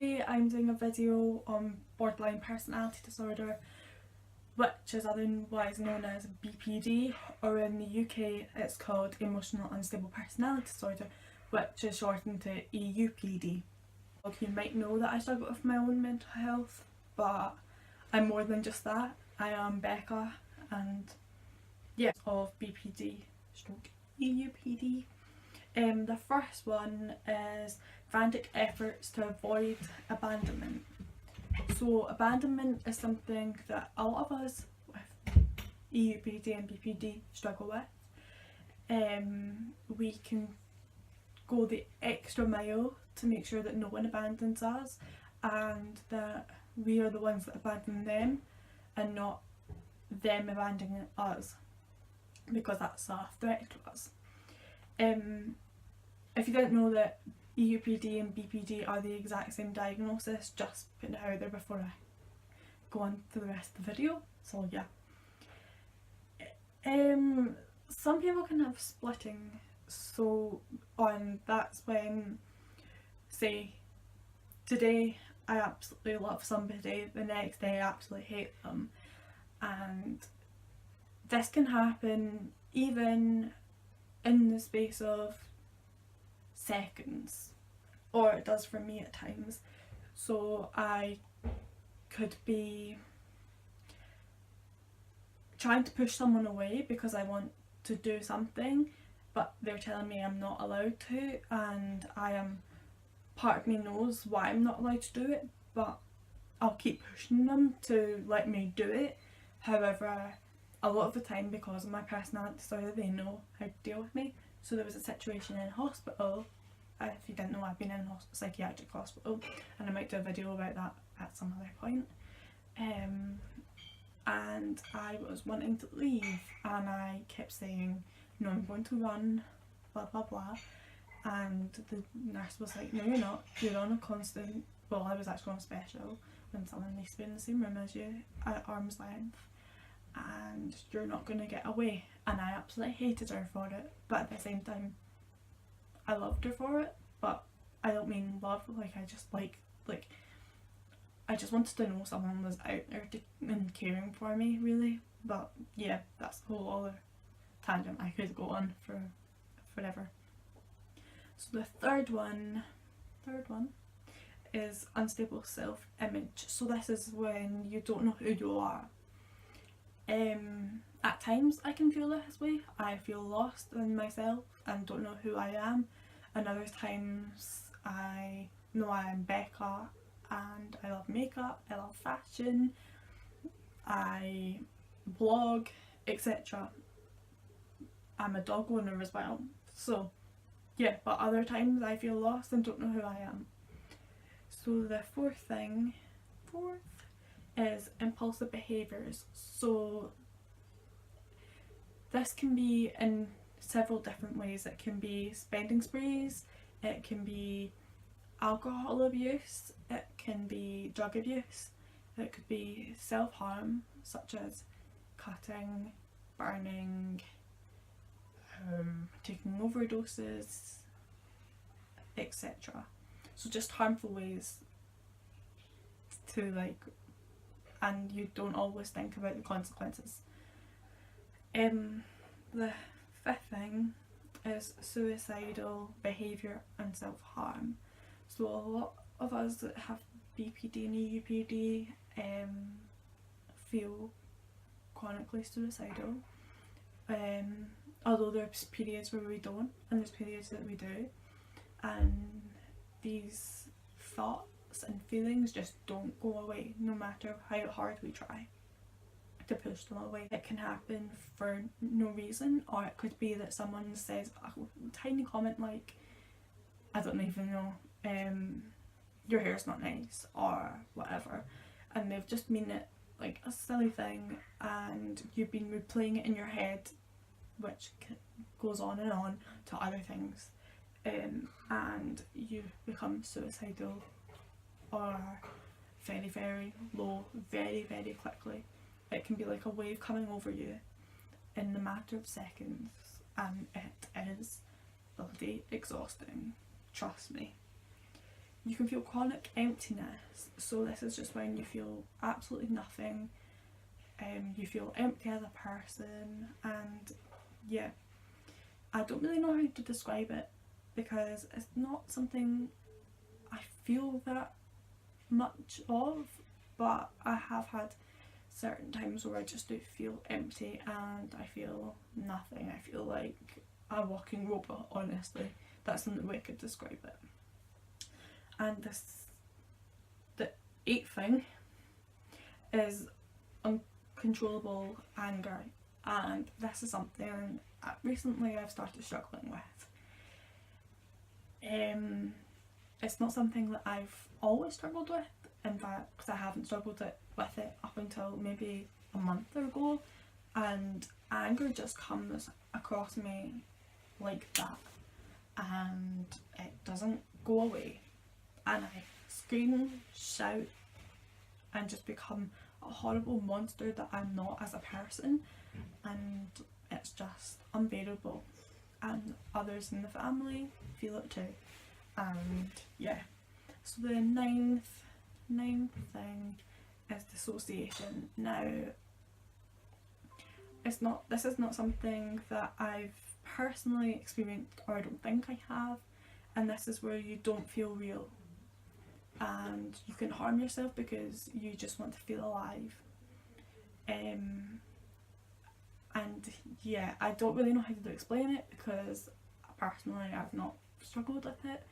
Today I'm doing a video on borderline personality disorder, which is otherwise known as BPD, or in the UK it's called emotional unstable personality disorder, which is shortened to EUPD. You might know that I struggle with my own mental health, but I'm more than just that. I am Becca, and yeah, of BPD stroke EUPD. The first one is frantic efforts to avoid abandonment. So abandonment is something that a lot of us with EUPD and BPD struggle with. We can go the extra mile to make sure that no one abandons us and that we are the ones that abandon them and not them abandoning us, because that's a threat to us. If you didn't know that EUPD and BPD are the exact same diagnosis, just putting it out there before I go on to the rest of the video. So yeah. Some people can have splitting, that's when, say, today I absolutely love somebody, the next day I absolutely hate them, and this can happen even in the space of seconds, or it does for me at times. So I could be trying to push someone away because I want to do something, but they're telling me I'm not allowed to, and part of me knows why I'm not allowed to do it, but I'll keep pushing them to let me do it. However, a lot of the time, because of my personality disorder, they know how to deal with me. So there was a situation in hospital. If you didn't know, I've been in a psychiatric hospital, and I might do a video about that at some other point. And I was wanting to leave, and I kept saying, no, I'm going to run, blah blah blah. And the nurse was like, no, you're not. You're on a constant, well, I was actually on a special when someone needs to be in the same room as you at arm's length, and you're not going to get away. And I absolutely hated her for it, but at the same time I loved her for it. But I don't mean love, like I just like I just wanted to know someone was out there and caring for me, really. But yeah, that's a whole other tangent I could go on for forever. So the third one is unstable self-image. So this is when you don't know who you are. At times I can feel this way. I feel lost in myself and don't know who I am, and other times I know I am Becca and I love makeup, I love fashion, I blog, etc. I'm a dog owner as well. So yeah, but other times I feel lost and don't know who I am. So the fourth is impulsive behaviours. So this can be in several different ways. It can be spending sprees, it can be alcohol abuse, it can be drug abuse, it could be self-harm such as cutting, burning, taking overdoses, etc. So just harmful ways to and you don't always think about the consequences. The fifth thing is suicidal behaviour and self-harm. So a lot of us that have BPD and EUPD feel chronically suicidal. Although there's periods where we don't, and there's periods that we do, and these thoughts and feelings just don't go away no matter how hard we try to push them away. It can happen for no reason, or it could be that someone says a tiny comment like, I don't even know, your hair's not nice or whatever, and they've just mean it like a silly thing, and you've been replaying it in your head, which goes on to other things, and you become suicidal or very very low very very quickly. It can be like a wave coming over you in the matter of seconds, and it is bloody exhausting, trust me. you can feel chronic emptiness. So this is just when you feel absolutely nothing, you feel empty as a person, and yeah, I don't really know how to describe it because it's not something I feel that much of, but I have had certain times where I just do feel empty and I feel nothing. I feel like a walking robot, honestly. That's the only way I could describe it. And the eighth thing is uncontrollable anger, and this is something recently I've started struggling with. It's not something that I've always struggled with, in fact, because I haven't struggled with it up until maybe a month ago, and anger just comes across me like that, and it doesn't go away, and I scream, shout, and just become a horrible monster that I'm not as a person, and it's just unbearable, and others in the family feel it too. And yeah, so the ninth thing is dissociation. Now, this is not something that I've personally experienced, or I don't think I have, and this is where you don't feel real and you can harm yourself because you just want to feel alive. And yeah, I don't really know how to explain it because personally I've not struggled with it.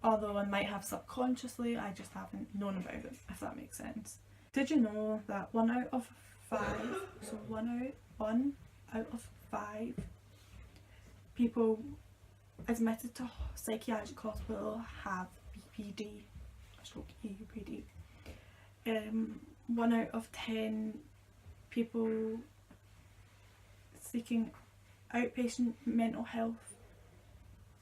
Although I might have subconsciously, I just haven't known about it, if that makes sense. Did you know that 1 out of 5, so 1 out of 5 people admitted to psychiatric hospital have BPD, stroke EUPD. 1 out of 10 people seeking outpatient mental health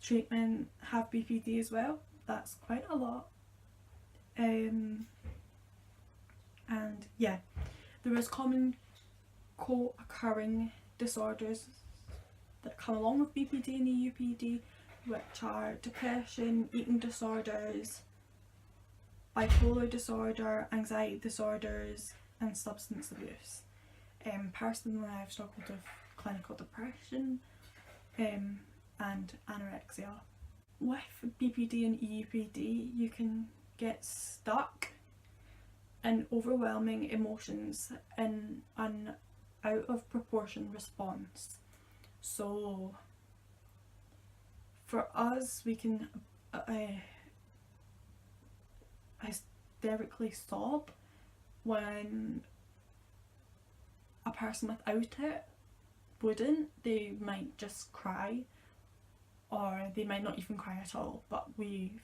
treatment have BPD as well. That's quite a lot. And yeah, there is common co-occurring disorders that come along with BPD and EUPD, which are depression, eating disorders, bipolar disorder, anxiety disorders, and substance abuse. Personally, I've struggled with clinical depression and anorexia. With BPD and EUPD, you can get stuck in overwhelming emotions in an out of proportion response. So for us, we can hysterically sob when a person without it wouldn't. They might just cry, or they might not even cry at all, but we've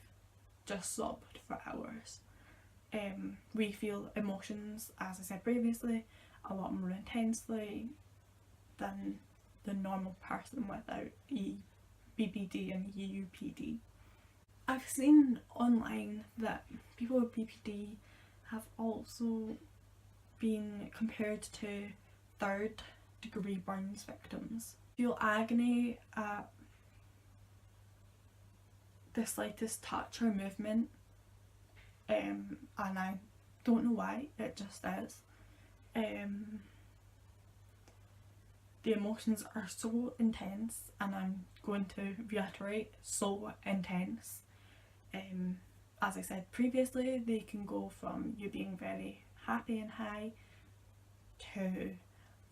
just sobbed for hours. We feel emotions, as I said previously, a lot more intensely than the normal person without BPD and EUPD. I've seen online that people with BPD have also been compared to third degree burns victims. Feel agony at the slightest touch or movement, and I don't know why, it just is. The emotions are so intense, and I'm going to reiterate, so intense. As I said previously, they can go from you being very happy and high to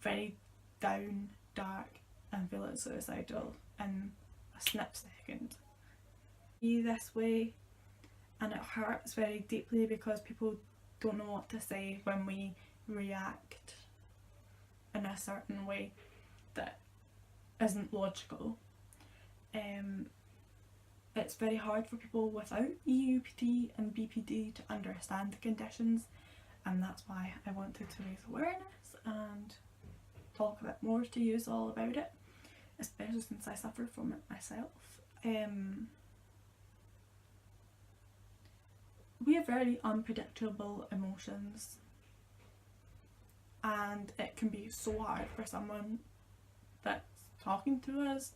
very down, dark, and feeling suicidal in a snip second. Be this way, and it hurts very deeply because people don't know what to say when we react in a certain way that isn't logical. It's very hard for people without EUPD and BPD to understand the conditions, and that's why I wanted to raise awareness and talk a bit more to you all about it, especially since I suffer from it myself. We have very unpredictable emotions, and it can be so hard for someone that's talking to us,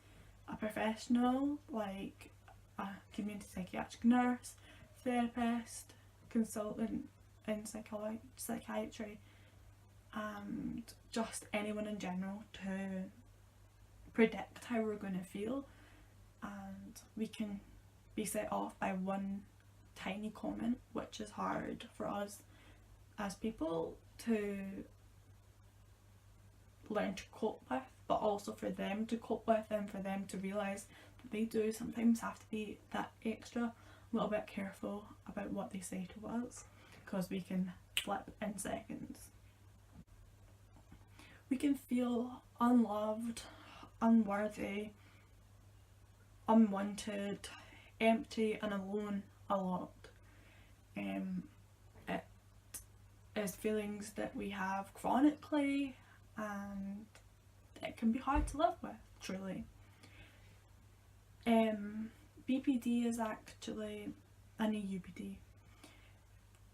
a professional like a community psychiatric nurse, therapist, consultant in psychiatry, and just anyone in general to predict how we're going to feel. And we can be set off by one tiny comment, which is hard for us as people to learn to cope with, but also for them to cope with, and for them to realise that they do sometimes have to be that extra little bit careful about what they say to us, because we can flip in seconds. We can feel unloved, unworthy, unwanted, empty and alone a lot. It is feelings that we have chronically, and it can be hard to live with, truly. BPD is actually, and EUPD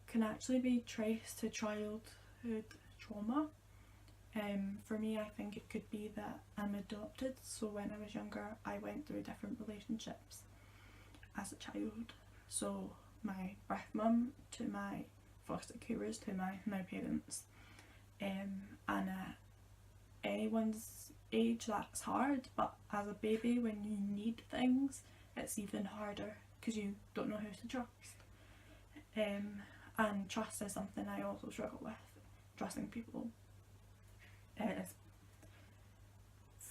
can actually be traced to childhood trauma. For me, I think it could be that I'm adopted, so when I was younger I went through different relationships as a child. So my birth mum to my foster carers to my now parents, and at anyone's age that's hard, but as a baby when you need things it's even harder because you don't know who to trust. And trust is something I also struggle with, trusting people.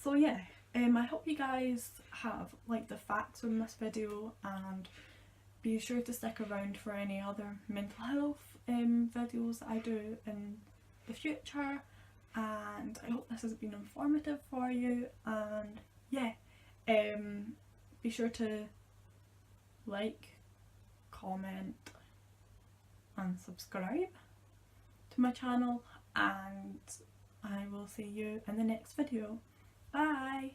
So yeah, I hope you guys have liked the facts from this video, and be sure to stick around for any other mental health videos that I do in the future, and I hope this has been informative for you. And yeah, be sure to like, comment and subscribe to my channel, and I will see you in the next video. Bye!